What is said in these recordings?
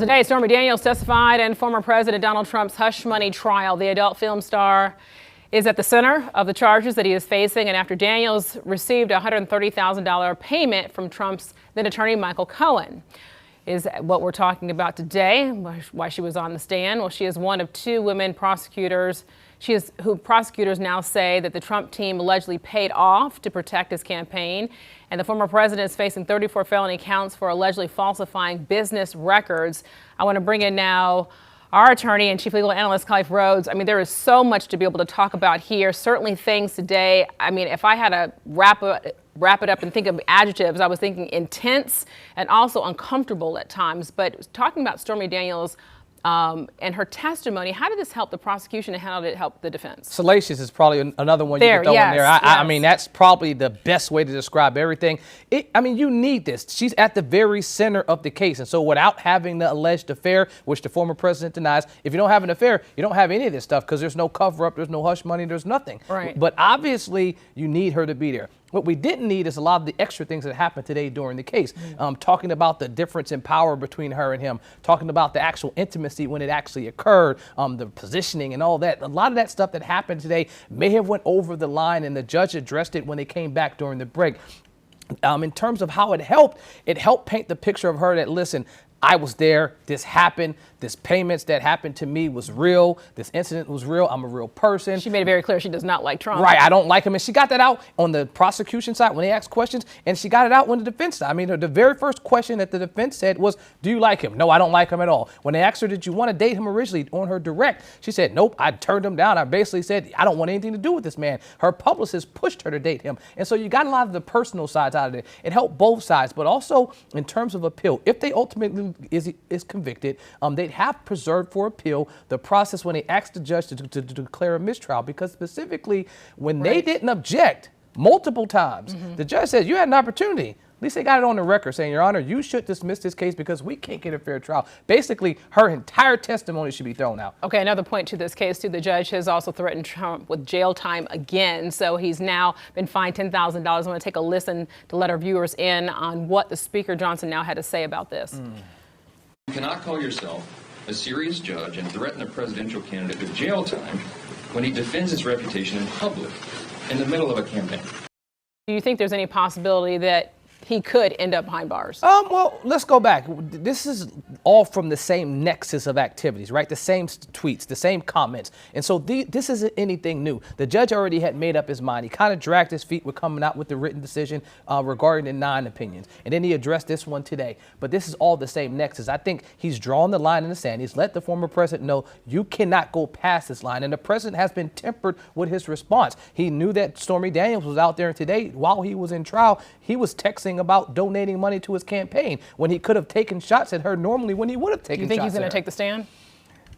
Today, Stormy Daniels testified in former President Donald Trump's hush money trial. The adult film star is at the center of the charges that he is facing, and after Daniels received a $130,000 payment from Trump's then attorney Michael Cohen. Is what we're talking about today, why she was on the stand. Well, she is one of two women prosecutors. Who prosecutors now say that the Trump team allegedly paid off to protect his campaign. And the former president is facing 34 felony counts for allegedly falsifying business records. I want to bring in now our attorney and chief legal analyst, Khalif Rhodes. I mean, there is so much to be able to talk about here. Certainly things today. I mean, if I had to wrap it up and think of adjectives, I was thinking intense and also uncomfortable at times. But talking about Stormy Daniels and her testimony, how did this help the prosecution and how did it help the defense? Salacious is probably another one you can throw in there. I mean, that's probably the best way to describe everything. I mean, you need this. She's at the very center of the case. And so without having the alleged affair, which the former president denies, if you don't have an affair, you don't have any of this stuff because there's no cover up, there's no hush money, there's nothing. Right. But obviously, you need her to be there. What we didn't need is a lot of the extra things that happened today during the case. Talking about the difference in power between her and him, talking about the actual intimacy when it actually occurred, the positioning and all that. A lot of that stuff that happened today may have went over the line, and the judge addressed it when they came back during the break. In terms of how it helped paint the picture of her that, listen, I was there, this happened, this payments that happened to me was real, this incident was real, I'm a real person. She made it very clear she does not like Trump. Right, I don't like him. And she got that out on the prosecution side when they asked questions, and she got it out on the defense side. I mean, the very first question that the defense said was, do you like him? No, I don't like him at all. When they asked her, did you want to date him originally on her direct, she said, nope, I turned him down. I basically said, I don't want anything to do with this man. Her publicist pushed her to date him. And so you got a lot of the personal sides out of it. It helped both sides, but also in terms of appeal, if they ultimately is convicted, they'd have preserved for appeal the process when they asked the judge to declare a mistrial, because specifically when they didn't object multiple times, the judge said you had an opportunity. At least they got it on the record saying, Your Honor, you should dismiss this case because we can't get a fair trial. Basically, her entire testimony should be thrown out. Okay, another point to this case, too. The judge has also threatened Trump with jail time again. So he's now been fined $10,000. I want to take a listen to let our viewers in on what the Speaker Johnson now had to say about this. You cannot call yourself a serious judge and threaten a presidential candidate with jail time when he defends his reputation in public in the middle of a campaign. Do you think there's any possibility that he could end up behind bars? Well, let's go back. This is all from the same nexus of activities, right? The same tweets, the same comments. And so this isn't anything new. The judge already had made up his mind. He kind of dragged his feet with coming out with the written decision regarding the 9 opinions. And then he addressed this one today. But this is all the same nexus. I think he's drawn the line in the sand. He's let the former president know you cannot go past this line. And the president has been tempered with his response. He knew that Stormy Daniels was out there, and today, while he was in trial, he was texting about donating money to his campaign when he could have taken shots at her normally when he would have taken shots at her. Do you think he's going to take the stand?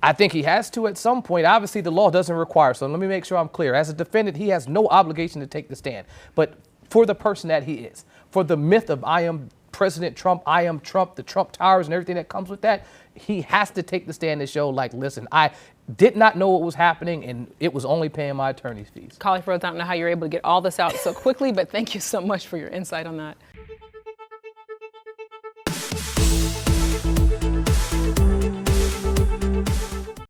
I think he has to at some point. Obviously, the law doesn't require, so let me make sure I'm clear. As a defendant, he has no obligation to take the stand. But for the person that he is, for the myth of I am President Trump, I am Trump, the Trump Towers and everything that comes with that, he has to take the stand and show, like, listen, I did not know what was happening, and it was only paying my attorney's fees. Khalif Rhodes, I don't know how you're able to get all this out so quickly, but thank you so much for your insight on that.